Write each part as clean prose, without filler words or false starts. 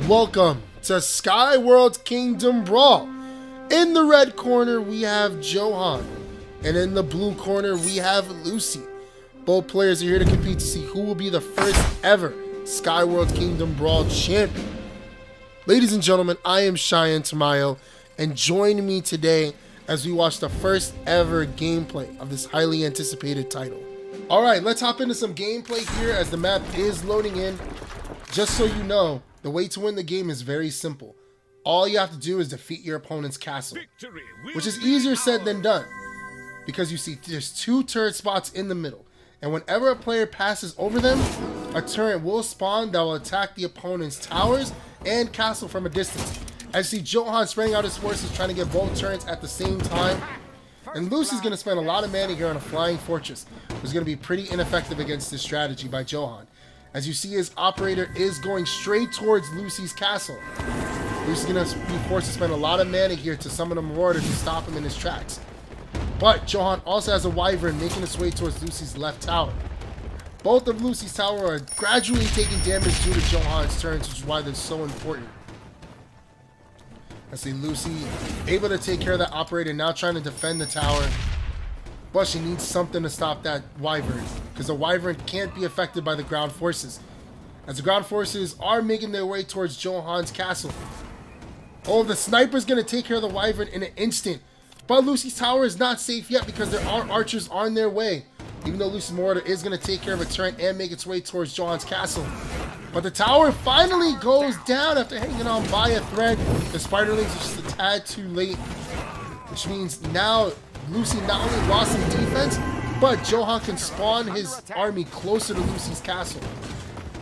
Welcome to Skyworld Kingdom Brawl. In the red corner, we have Johan. And in the blue corner, we have Lucy. Both players are here to compete to see who will be the first ever Skyworld Kingdom Brawl champion. Ladies and gentlemen, I am Cheyenne Tamayo, and join me today as we watch the first ever gameplay of this highly anticipated title. Alright, let's hop into some gameplay here as the map is loading in. Just so you know, the way to win the game is very simple. All you have to do is defeat your opponent's castle, which is easier said than done, because you see there's two turret spots in the middle, and whenever a player passes over them, a turret will spawn that will attack the opponent's towers and castle from a distance. As you see, Johan spreading out his forces trying to get both turrets at the same time, and Lucy's going to spend a lot of mana here on a flying fortress, which is going to be pretty ineffective against this strategy by Johan. As you see, his operator is going straight towards Lucy's castle. Lucy's going to be forced to spend a lot of mana here to summon a Marauder to stop him in his tracks. But Johan also has a Wyvern making its way towards Lucy's left tower. Both of Lucy's tower are gradually taking damage due to Johan's turns, which is why they're so important. I see Lucy able to take care of that operator, now trying to defend the tower. But she needs something to stop that Wyvern, because the Wyvern can't be affected by the ground forces, as the ground forces are making their way towards Johan's castle. Oh, the sniper's going to take care of the Wyvern in an instant. But Lucy's tower is not safe yet because there are archers on their way. Even though Lucy's Marauder is going to take care of a turret and make its way towards Johan's castle. But the tower finally goes down after hanging on by a thread. The Spiderlings are just a tad too late, which means now Lucy not only lost some defense, but Johan can spawn his army closer to Lucy's castle.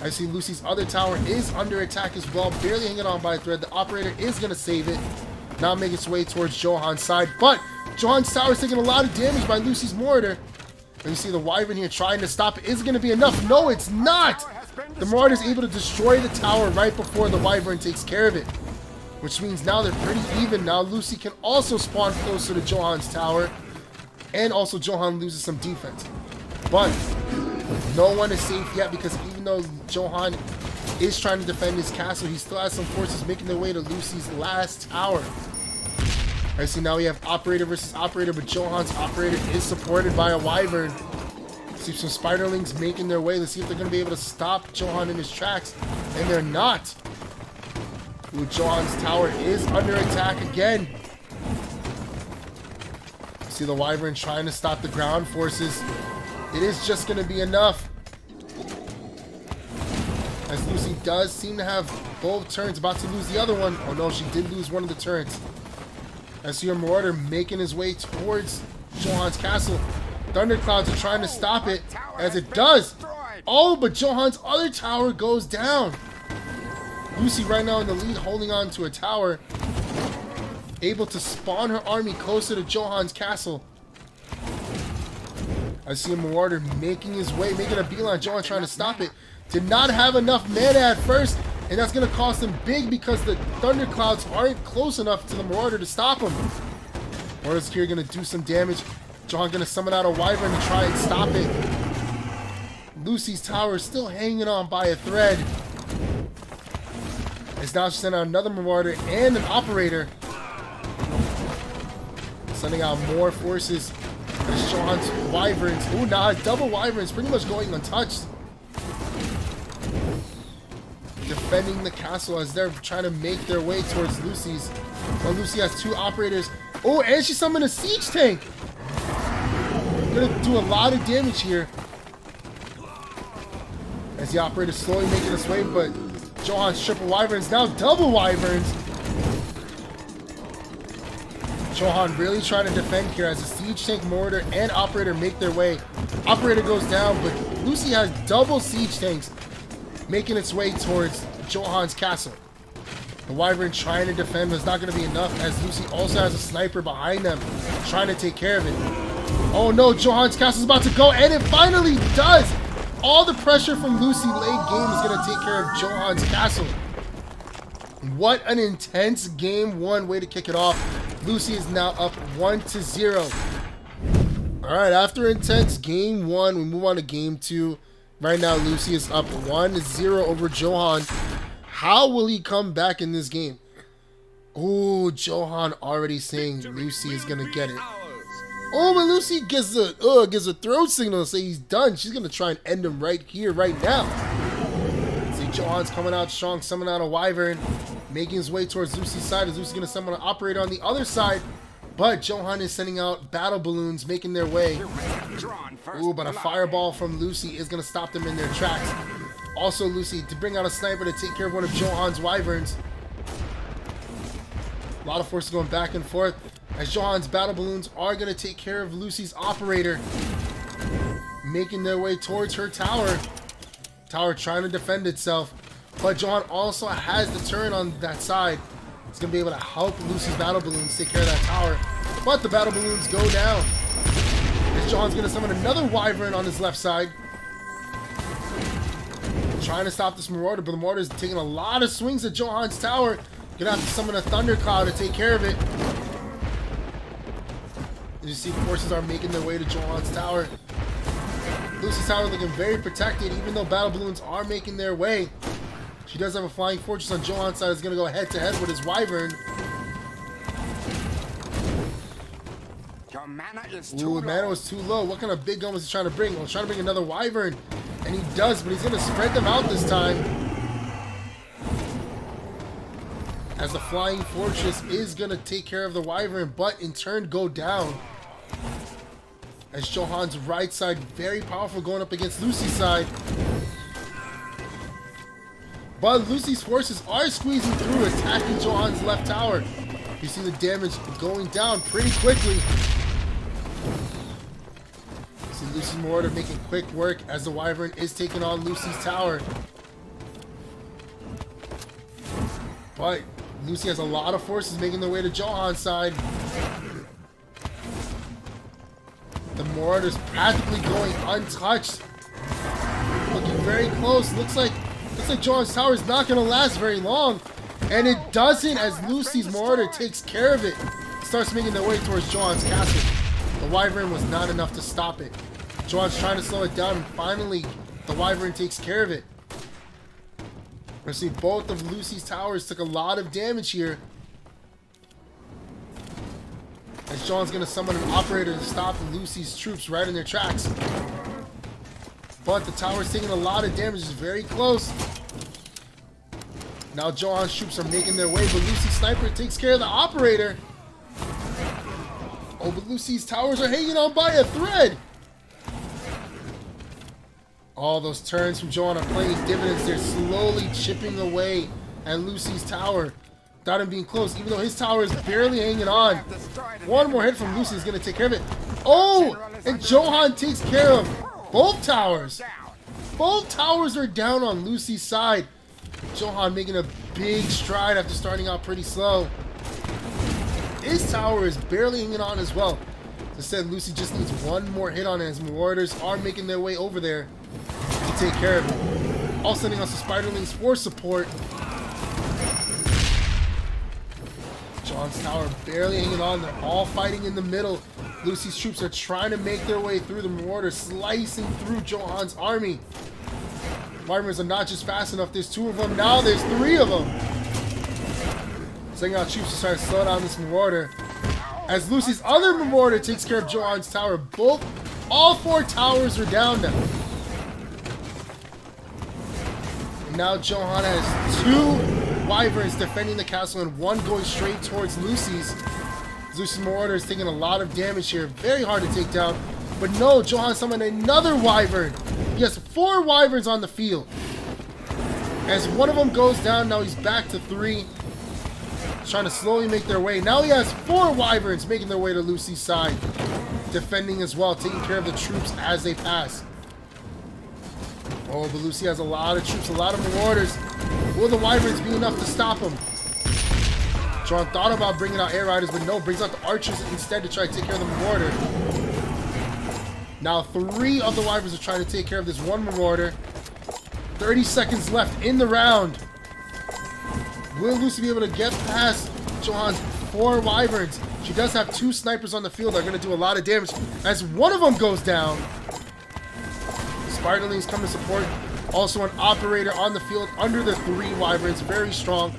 I see Lucy's other tower is under attack as well, barely hanging on by a thread. The operator is going to save it, now make its way towards Johan's side. But Johan's tower is taking a lot of damage by Lucy's Marauder. And you see the Wyvern here trying to stop it. Is it going to be enough? No, it's not! The Marauder is able to destroy the tower right before the Wyvern takes care of it, which means now they're pretty even. Now Lucy can also spawn closer to Johan's tower, and also Johan loses some defense. But no one is safe yet, because even though Johan is trying to defend his castle, he still has some forces making their way to Lucy's last tower. I see now we have operator versus operator, but Johan's operator is supported by a Wyvern. See some Spiderlings making their way. Let's see if they're going to be able to stop Johan in his tracks, and they're not. Ooh, Johan's tower is under attack again. See the Wyvern trying to stop the ground forces. It is just going to be enough, as Lucy does seem to have both turrets, about to lose the other one. Oh no, she did lose one of the turrets. I see her Marauder making his way towards Johan's castle. Thunderclouds are trying to stop it, as it does. Oh, but Johan's other tower goes down. Lucy right now in the lead, holding on to a tower, able to spawn her army closer to Johan's castle. I see a Marauder making his way, making a beeline. Johan trying to stop it. Did not have enough mana at first, and that's going to cost him big because the Thunderclouds aren't close enough to the Marauder to stop him. Marauder's here going to do some damage. Johan going to summon out a Wyvern to try and stop it. Lucy's tower is still hanging on by a thread. It's now sending out another Marauder and an operator, sending out more forces. There's Johan's Wyverns. Ooh, nah, double Wyverns pretty much going untouched, defending the castle as they're trying to make their way towards Lucy's. Well, Lucy has two operators. Oh, and she summoned a siege tank. Gonna do a lot of damage here, as the operator slowly making its way, but Johan's triple Wyverns, now double Wyverns. Johan really trying to defend here as a siege tank, Marauder, and operator make their way. Operator goes down, but Lucy has double siege tanks making its way towards Johan's castle. The Wyvern trying to defend was not going to be enough, as Lucy also has a sniper behind them trying to take care of it. Oh no, Johan's castle is about to go, and it finally does! All the pressure from Lucy late game is going to take care of Johan's castle. What an intense game one way to kick it off. Lucy is now up 1-0. Alright, after intense game one, we move on to game two. Right now, Lucy is up 1-0 over Johan. How will he come back in this game? Oh, Johan already saying Lucy is going to get it. Oh, but Lucy gives a throw signal to say he's done. She's going to try and end him right here, right now. See, Johan's coming out strong, summoning out a Wyvern, making his way towards Lucy's side. As Lucy's going to summon an operator on the other side. But Johan is sending out battle balloons, making their way. Ooh, but a fireball from Lucy is going to stop them in their tracks. Also, Lucy to bring out a sniper to take care of one of Johan's Wyverns. A lot of forces going back and forth. As Johan's battle balloons are going to take care of Lucy's operator, making their way towards her tower. Tower trying to defend itself, but Johan also has the turret on that side. It's going to be able to help Lucy's battle balloons take care of that tower, but the battle balloons go down. As Johan's going to summon another Wyvern on his left side, trying to stop this Marauder, but the Marauder is taking a lot of swings at Johan's tower. Going to have to summon a Thunder Cloud to take care of it. As you see, forces are making their way to Johan's tower. Lucy's tower looking very protected, even though battle balloons are making their way. She does have a flying fortress on Johan's side. Is going to go head to head with his Wyvern. Your mana is Ooh, mana was too low. What kind of big gun was he trying to bring? Well, he's trying to bring another Wyvern, and he does, but he's going to spread them out this time. As the flying fortress is going to take care of the Wyvern, but in turn go down. As Johan's right side, very powerful going up against Lucy's side. But Lucy's forces are squeezing through, attacking Johan's left tower. You see the damage going down pretty quickly. See Lucy's Marauder making quick work as the Wyvern is taking on Lucy's tower. But Lucy has a lot of forces making their way to Johan's side. The Marauder's practically going untouched. Looking very close. Looks like Johan's tower is not going to last very long. And it doesn't, as Lucy's Marauder takes care of it. Starts making their way towards Johan's castle. The Wyvern was not enough to stop it. Johan's trying to slow it down, and finally the Wyvern takes care of it. You see, both of Lucy's towers took a lot of damage here. As Johan's going to summon an operator to stop Lucy's troops right in their tracks. But the tower's taking a lot of damage. It's very close. Now Johan's troops are making their way, but Lucy's sniper takes care of the operator. Oh, but Lucy's towers are hanging on by a thread. All those turns from Johan are playing dividends. They're slowly chipping away at Lucy's tower without him being close, even though his tower is barely hanging on. One more hit from Lucy is going to take care of it. Oh, and Johan takes care of both towers. Both towers are down on Lucy's side. Johan making a big stride after starting out pretty slow. His tower is barely hanging on as well. As I said, Lucy just needs one more hit on it as Marauders are making their way over there to take care of it. All sending out some Spiderlings for support. John's tower barely hanging on. They're all fighting in the middle. Lucy's troops are trying to make their way through. The Marauders slicing through Johan's army. Wyverns are not just fast enough. There's two of them. Now there's three of them. Sending out troops to try to slow down this Marauder. As Lucy's other Marauder takes care of Johan's tower. All four towers are down now. And now Johan has two Wyverns defending the castle and one going straight towards Lucy's. Lucy's Marauder is taking a lot of damage here. Very hard to take down. But no, Johan summoned another Wyvern. He has 4 Wyverns on the field. As one of them goes down, now he's back to 3. Trying to slowly make their way. Now he has 4 Wyverns making their way to Lucy's side. Defending as well, taking care of the troops as they pass. Oh, but Lucy has a lot of troops, a lot of Marauders. Will the Wyverns be enough to stop him? John thought about bringing out Air Riders, but no, brings out the Archers instead to try to take care of the Marauder. Now 3 of the Wyverns are trying to take care of this one Marauder. 30 seconds left in the round. Will Lucy be able to get past Johan's 4 Wyverns? She does have 2 snipers on the field that are going to do a lot of damage as one of them goes down. Spiderlings come to support. Also an operator on the field under the 3 wyverns, very strong.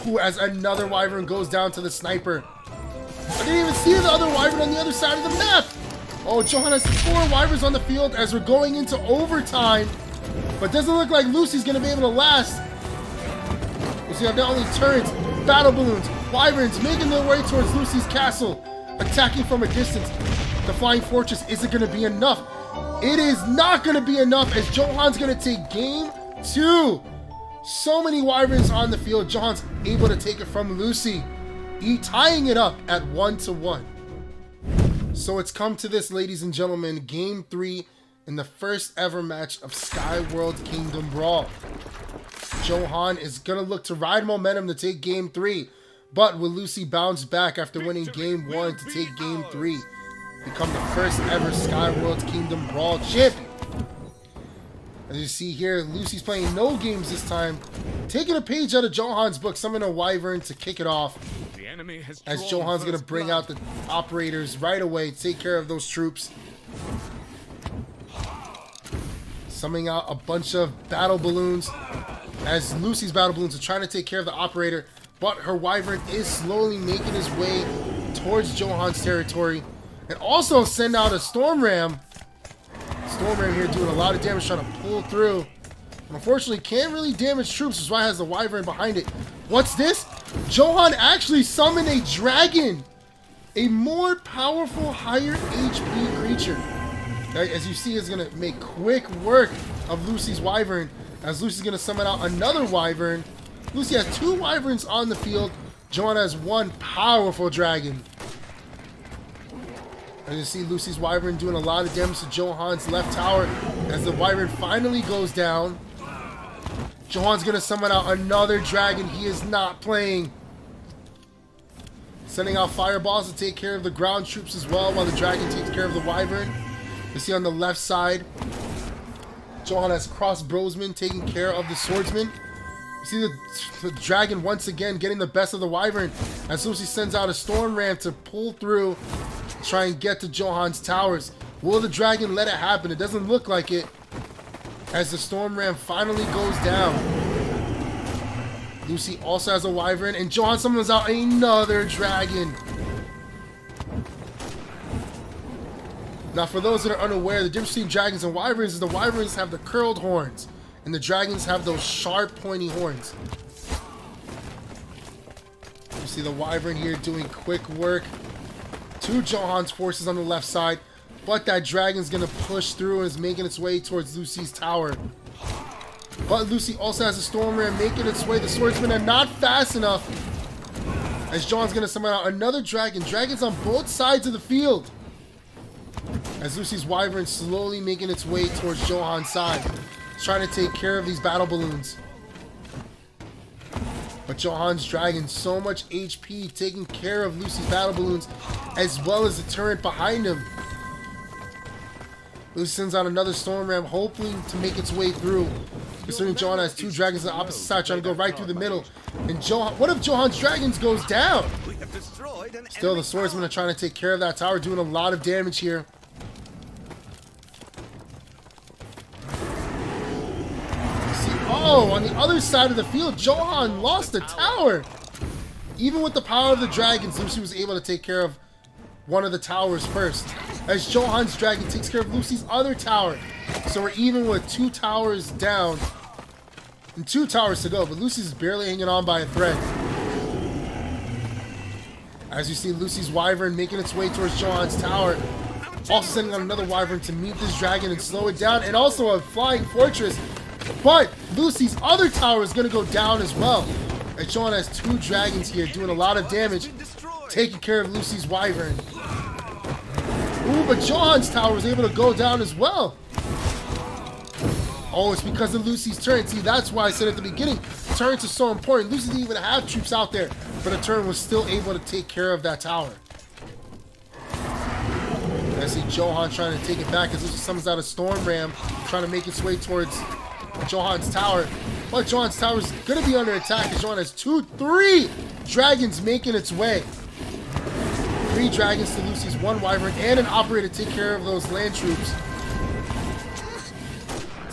Who, as another wyvern goes down to the sniper. I didn't even see the other wyvern on the other side of the map. Oh, Johan has 4 wyverns on the field as we're going into overtime. But doesn't look like Lucy's going to be able to last. You see, not only turrets, battle balloons, wyverns making their way towards Lucy's castle. Attacking from a distance. The flying fortress isn't going to be enough. It is not going to be enough as Johan's going to take game 2. So many wyverns on the field. Johan's able to take it from Lucy. Tying it up at 1-1. So it's come to this, ladies and gentlemen. Game 3 in the first ever match of Skyworld Kingdom Brawl. Johan is going to look to ride momentum to take game 3. But will Lucy bounce back after winning game 1 to take game 3? Become the first ever Skyworld Kingdom Brawl champion. As you see here, Lucy's playing no games this time. Taking a page out of Johan's book, summoning a wyvern to kick it off. The enemy has As Johan's going to bring out the operators right away to take care of those troops. Summoning out a bunch of battle balloons. As Lucy's battle balloons are trying to take care of the operator. But her wyvern is slowly making his way towards Johan's territory. And also send out a storm ram. Storm ram here doing a lot of damage, trying to pull through. Unfortunately, can't really damage troops, which is why it has the wyvern behind it. What's this? Johan actually summoned a dragon. A more powerful, higher HP creature. As you see, is going to make quick work of Lucy's wyvern. As Lucy's going to summon out another wyvern. Lucy has 2 wyverns on the field. Johan has 1 powerful dragon. As you see, Lucy's wyvern doing a lot of damage to Johan's left tower. As the wyvern finally goes down. Johan's going to summon out another dragon. He is not playing. Sending out fireballs to take care of the ground troops as well, while the dragon takes care of the wyvern. You see on the left side, Johan has Cross Brosman taking care of the swordsman. You see the dragon once again getting the best of the wyvern as Lucy sends out a storm ram to pull through, try and get to Johan's towers. Will the dragon let it happen? It doesn't look like it. As the storm ram finally goes down. Lucy also has a wyvern, and Johan summons out another dragon. Now, for those that are unaware, the difference between dragons and wyverns is the wyverns have the curled horns, and the dragons have those sharp, pointy horns. You see the wyvern here doing quick work to Johan's forces on the left side, but that dragon's going to push through and is making its way towards Lucy's tower. But Lucy also has a storm ram making its way. The swordsmen are not fast enough. As Johan's going to summon out another dragon. Dragons on both sides of the field. As Lucy's wyvern slowly making its way towards Johan's side. Trying to take care of these battle balloons. But Johan's dragon, so much HP, taking care of Lucy's battle balloons, as well as the turret behind him. Lucy sends out another storm ram, hoping to make its way through. Considering Johan has 2 dragons on the opposite side, trying to go right through the middle. And Johan, one of Johan's dragons goes down. Still, the swordsmen are trying to take care of that tower, doing a lot of damage here. Oh, on the other side of the field, Johan lost the tower. Even with the power of the dragons, Lucy was able to take care of one of the towers first. As Johan's dragon takes care of Lucy's other tower. So we're even with 2 towers down and 2 towers to go. But Lucy's barely hanging on by a thread. As you see Lucy's wyvern making its way towards Johan's tower. Also sending out another wyvern to meet this dragon and slow it down. And also a flying fortress. But Lucy's other tower is going to go down as well. As Johan has 2 dragons here doing a lot of damage. Taking care of Lucy's wyvern. Ooh, but Johan's tower was able to go down as well. Oh, it's because of Lucy's turret. See, that's why I said at the beginning, turrets are so important. Lucy didn't even have troops out there, but a turret was still able to take care of that tower. I see Johan trying to take it back as Lucy summons out a storm ram, trying to make its way towards Johan's tower. But Johan's tower is going to be under attack as Johan has 3 dragons making its way. 3 dragons to Lucy's 1 wyvern and an operator to take care of those land troops.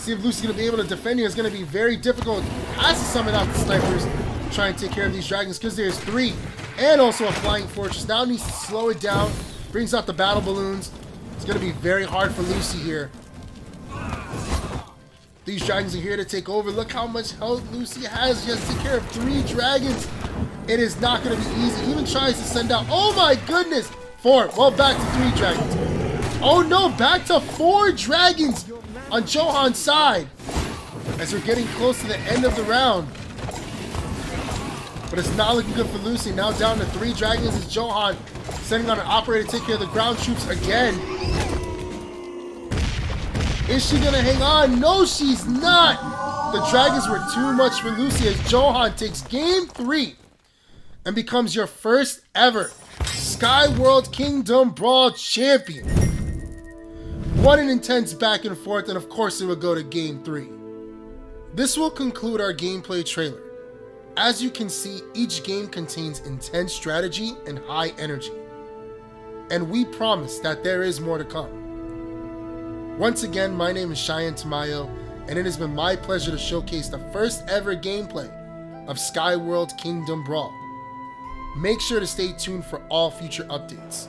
See if Lucy's going to be able to defend here. It's going to be very difficult. Has to summon out the snipers. Try and take care of these dragons because there's 3. And also a flying fortress. Now needs to slow it down. Brings out the battle balloons. It's going to be very hard for Lucy here. These dragons are here to take over. Look how much health Lucy has. She has to take care of 3 dragons. It is not going to be easy. Even tries to send out... Oh my goodness! 4. Well, back to 3 dragons. Oh no, back to 4 dragons on Johan's side. As we're getting close to the end of the round. But it's not looking good for Lucy. Now down to 3 dragons is Johan. Sending on an operator to take care of the ground troops again. Is she going to hang on? No, she's not. The dragons were too much for Lucy as Johan takes game 3 and becomes your first ever Skyworld Kingdom Brawl champion. What an intense back and forth, and of course it would go to game 3. This will conclude our gameplay trailer. As you can see, each game contains intense strategy and high energy. And we promise that there is more to come. Once again, my name is Cheyenne Tamayo, and it has been my pleasure to showcase the first ever gameplay of Skyworld Kingdom Brawl. Make sure to stay tuned for all future updates.